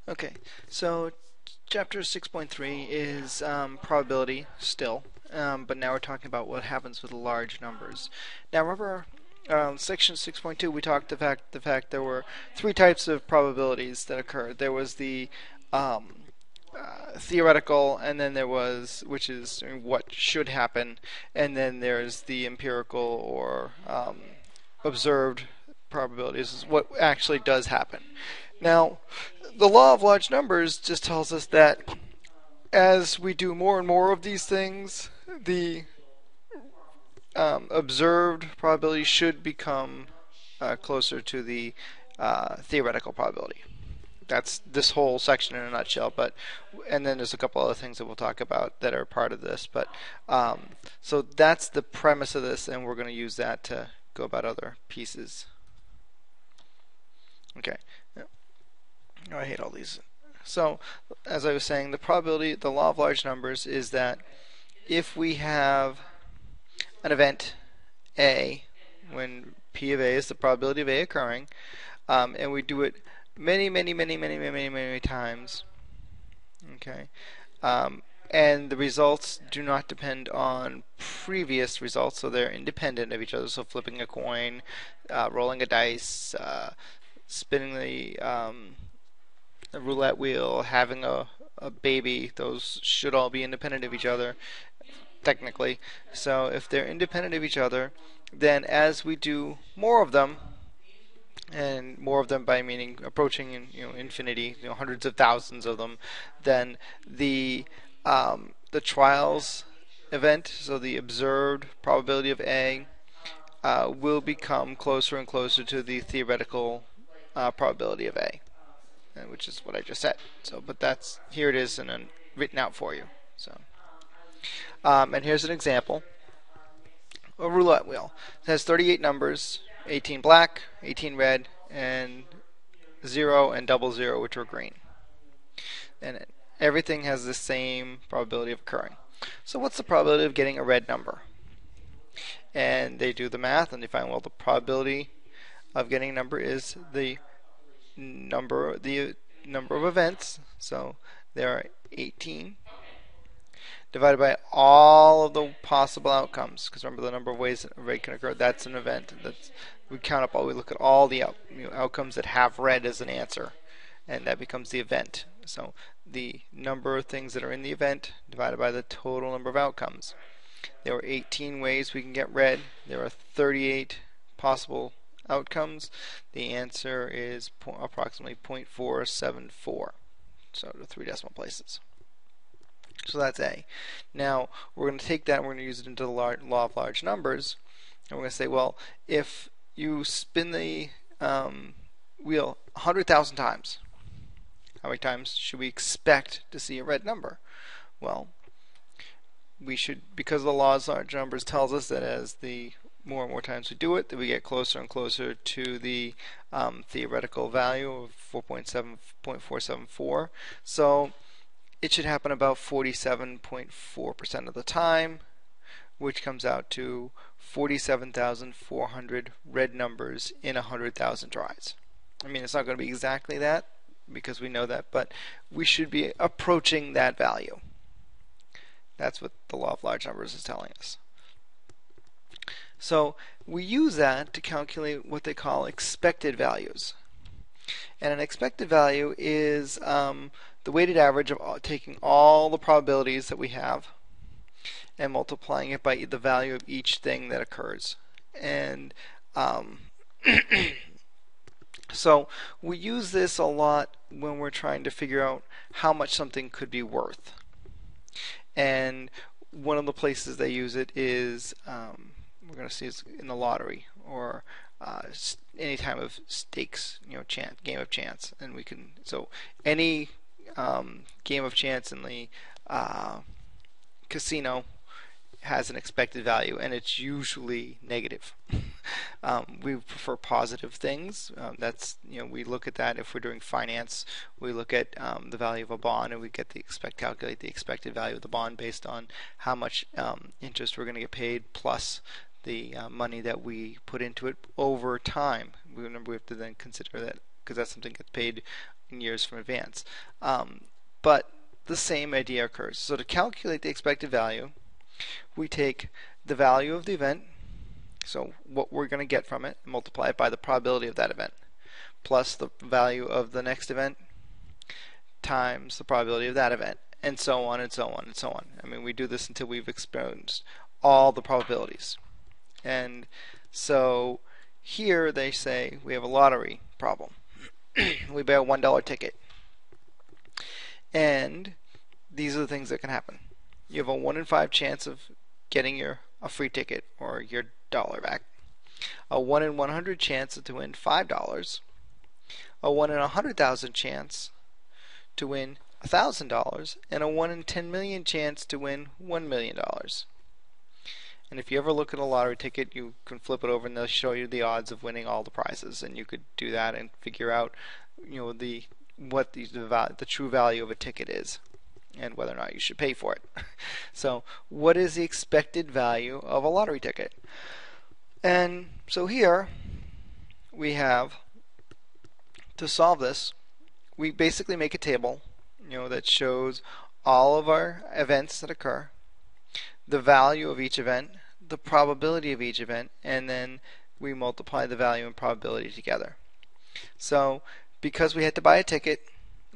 Okay, so chapter 6.3 is probability still, but now we're talking about what happens with large numbers. Now remember, section 6.2 we talked the fact there were three types of probabilities that occurred. There was the theoretical, and then there was, which is what should happen, and then there's the empirical or observed probabilities, is what actually does happen. Now, the law of large numbers just tells us that as we do more and more of these things, the observed probability should become closer to the theoretical probability. That's this whole section in a nutshell. And then there's a couple other things that we'll talk about that are part of this. So that's the premise of this, and we're going to use that to go about other pieces. Okay. Oh, I hate all these. So, as I was saying, the law of large numbers is that if we have an event A, when P of A is the probability of A occurring, and we do it many times, okay, and the results do not depend on previous results, so they're independent of each other. So flipping a coin, rolling a dice, spinning the roulette wheel, having a baby, those should all be independent of each other, technically. So if they're independent of each other, then as we do more of them, and more of them by meaning approaching infinity, hundreds of thousands of them, then the trials event, so the observed probability of A, will become closer and closer to the theoretical probability of A, which is what I just said. So, but that's, here it is and then written out for you. So, and here's an example. A roulette wheel. It has 38 numbers, 18 black, 18 red, and 0 and 00, which are green. And everything has the same probability of occurring. So what's the probability of getting a red number? And they do the math and they find, well, the probability of getting a number is the number of events. So there are 18 divided by all of the possible outcomes, because remember, the number of ways a red can occur, that's an event. We look at all the outcomes that have red as an answer, and that becomes the event. So the number of things that are in the event divided by the total number of outcomes. There are 18 ways we can get red. There are 38 possible outcomes. The answer is approximately 0.474, so to 3 decimal places. So that's A. Now we're going to take that and we're going to use it into the law of large numbers, and we're going to say, well, if you spin the wheel 100,000 times, how many times should we expect to see a red number? Well, we should, because the law of large numbers tells us that as the more and more times we do it, that we get closer and closer to the theoretical value of 0.474. So it should happen about 47.4% of the time, which comes out to 47,400 red numbers in 100,000 tries. I mean, it's not going to be exactly that, because we know that, but we should be approaching that value. That's what the law of large numbers is telling us. So we use that to calculate what they call expected values. And an expected value is the weighted average of taking all the probabilities that we have and multiplying it by the value of each thing that occurs. And so we use this a lot when we're trying to figure out how much something could be worth. And one of the places they use it is, we're going to see it's in the lottery, or any time of stakes, game of chance. And we can, so any game of chance in the casino has an expected value, and it's usually negative. We prefer positive things. That's, we look at that if we're doing finance. We look at the value of a bond, and we get calculate the expected value of the bond based on how much interest we're going to get paid plus the money that we put into it over time. Remember, we have to then consider that, because that's something that gets paid in years from advance. But the same idea occurs. So to calculate the expected value, we take the value of the event, so what we're going to get from it, and multiply it by the probability of that event, plus the value of the next event times the probability of that event, and so on and so on and so on. I mean, we do this until we've experienced all the probabilities. And so here they say we have a lottery problem. We buy a $1 ticket. And these are the things that can happen. You have a 1 in 5 chance of getting a free ticket or your dollar back. A 1 in 100 chance to win $5. A 1 in 100,000 chance to win $1,000, and a 1 in 10 million chance to win $1 million. And if you ever look at a lottery ticket, you can flip it over and they'll show you the odds of winning all the prizes, and you could do that and figure out, what the true value of a ticket is and whether or not you should pay for it. So, what is the expected value of a lottery ticket? And so here we have, to solve this, we basically make a table, that shows all of our events that occur, the value of each event, the probability of each event, and then we multiply the value and probability together. So because we had to buy a ticket,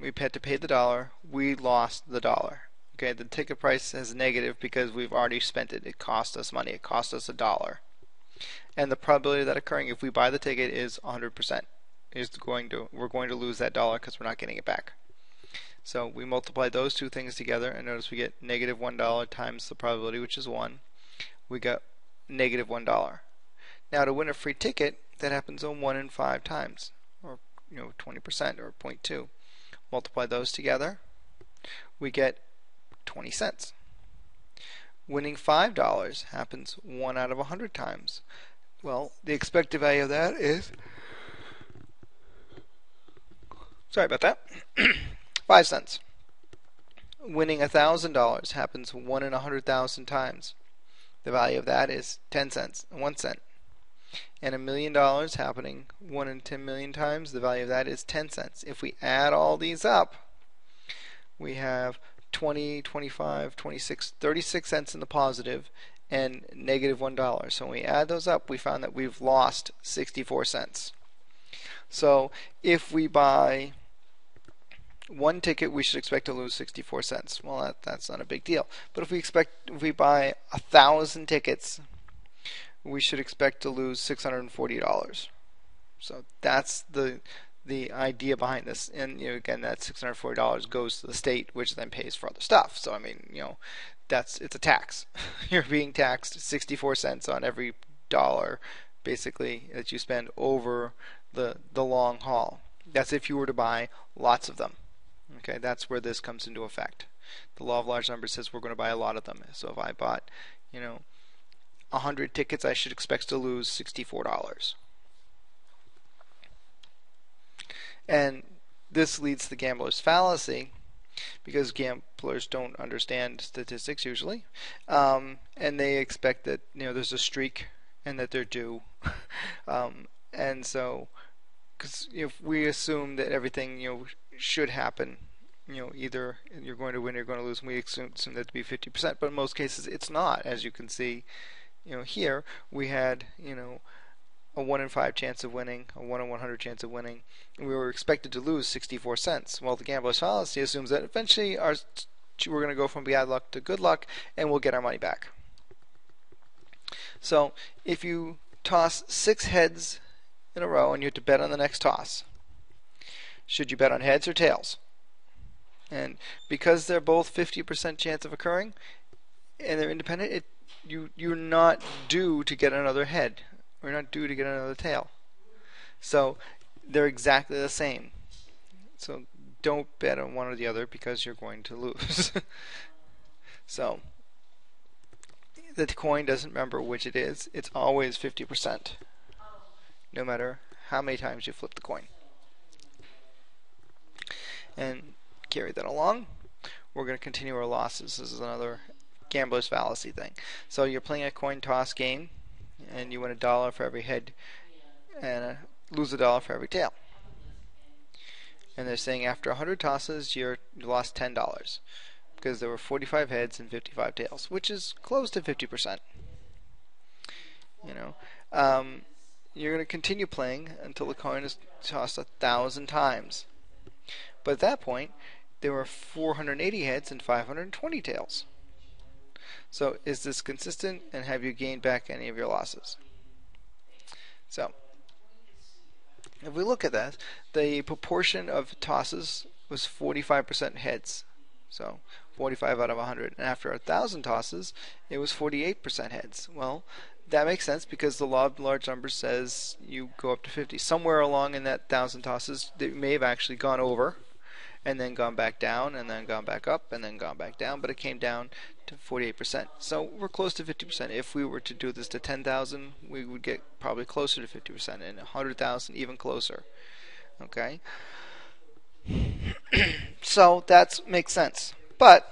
we had to pay the dollar, we lost the dollar. Okay, the ticket price is negative because we've already spent it. It cost us money. It cost us $1. And the probability of that occurring if we buy the ticket is 100%. We're going to lose that dollar because we're not getting it back. So we multiply those two things together, and notice we get negative $1 times the probability, which is 1. We got negative $1. Now to win a free ticket, that happens 1 in 5 times, or 20%, or 0.2. Multiply those together, we get 20 cents. Winning $5 happens 1 out of 100 times. Well, the expected value of that is, sorry about that, 5 cents. Winning $1,000 happens 1 in 100,000 times. The value of that is 10 cents, 1 cent. And $1 million happening 1 in 10 million times, the value of that is 10 cents. If we add all these up, we have 20, 25, 26, 36 cents in the positive and negative $1. So when we add those up, we found that we've lost 64 cents. So if we buy one ticket, we should expect to lose 64 cents. Well, that's not a big deal. But if we buy 1,000 tickets, we should expect to lose $640. So that's the idea behind this. And again, that $640 goes to the state, which then pays for other stuff. So I mean, it's a tax. You're being taxed 64 cents on every dollar, basically, that you spend over the long haul. That's if you were to buy lots of them. Okay, that's where this comes into effect. The law of large numbers says we're going to buy a lot of them. So if I bought, 100 tickets, I should expect to lose $64. And this leads to the gambler's fallacy, because gamblers don't understand statistics usually, and they expect that there's a streak and that they're due, and so because if we assume that everything should happen, either you're going to win or you're going to lose, and we assume that to be 50%, but in most cases it's not. As you can see, here we had a 1 in 5 chance of winning, a 1 in 100 chance of winning, and we were expected to lose 64 cents. Well, the gambler's fallacy assumes that eventually we're going to go from bad luck to good luck, and we'll get our money back. So if you toss 6 heads in a row and you have to bet on the next toss, should you bet on heads or tails? And because they're both 50% chance of occurring and they're independent, you're not due to get another head. We're not due to get another tail. So they're exactly the same. So don't bet on one or the other because you're going to lose. So the coin doesn't remember which it is. It's always 50%, no matter how many times you flip the coin. And carry that along. We're going to continue our losses. This is another gambler's fallacy thing. So you're playing a coin toss game, and you win $1 for every head and lose $1 for every tail. And they're saying after 100 tosses, you lost $10 because there were 45 heads and 55 tails, which is close to 50%. You know, you're going to continue playing until the coin is tossed 1,000 times. But at that point, there were 480 heads and 520 tails. So is this consistent, and have you gained back any of your losses? So if we look at that, the proportion of tosses was 45% heads. So 45 out of 100. And after 1,000 tosses, it was 48% heads. Well, that makes sense because the law of large numbers says you go up to 50. Somewhere along in that 1,000 tosses, they may have actually gone over and then gone back down and then gone back up and then gone back down, but it came down to 48%. So we're close to 50%. If we were to do this to 10,000, we would get probably closer to 50%, and 100,000 even closer. Okay? So that makes sense. But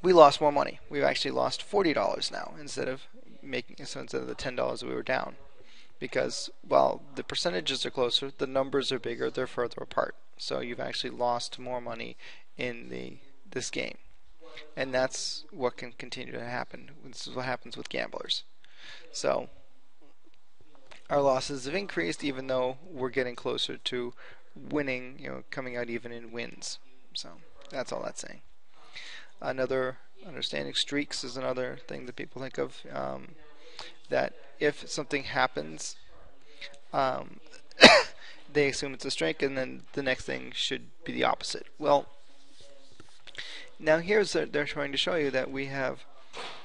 we lost more money. We've actually lost $40 now instead of the $10 we were down. Because while the percentages are closer, the numbers are bigger, they're further apart. So you've actually lost more money in this game. And that's what can continue to happen. This is what happens with gamblers. So our losses have increased even though we're getting closer to winning, coming out even in wins. So that's all that's saying. Another understanding, streaks is another thing that people think of, that if something happens, they assume it's a streak, and then the next thing should be the opposite. Well, now they're trying to show you that we have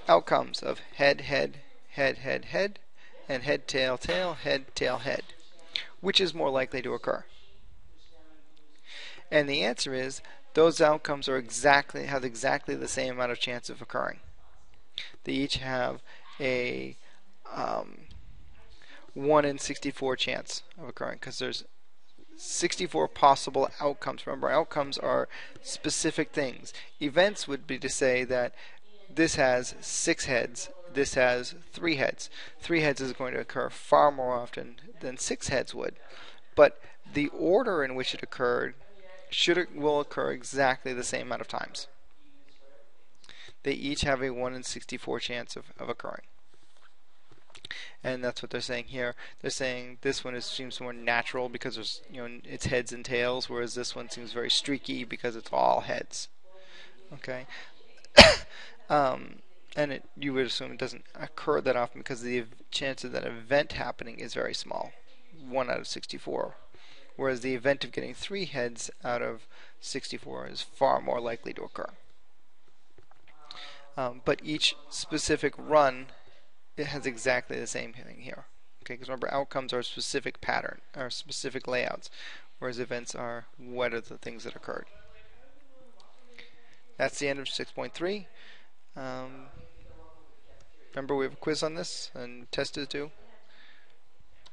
outcomes of head, head, head, head, head, and head, tail, tail, head, tail, head. Which is more likely to occur? And the answer is those outcomes have exactly the same amount of chance of occurring. They each have a 1 in 64 chance of occurring because there's 64 possible outcomes. Remember, outcomes are specific things. Events would be to say that this has 6 heads, this has 3 heads. 3 heads is going to occur far more often than 6 heads would. But the order in which it occurred will occur exactly the same amount of times. They each have a 1 in 64 chance of occurring. And that's what they're saying here. They're saying this one seems more natural because there's, it's heads and tails, whereas this one seems very streaky because it's all heads. Okay, and you would assume it doesn't occur that often because the chance of that event happening is very small, 1 out of 64. Whereas the event of getting 3 heads out of 64 is far more likely to occur. But each specific run, it has exactly the same thing here. Okay, because remember, outcomes are a specific pattern, or specific layouts, whereas events are what are the things that occurred. That's the end of 6.3. Remember, we have a quiz on this and test is due.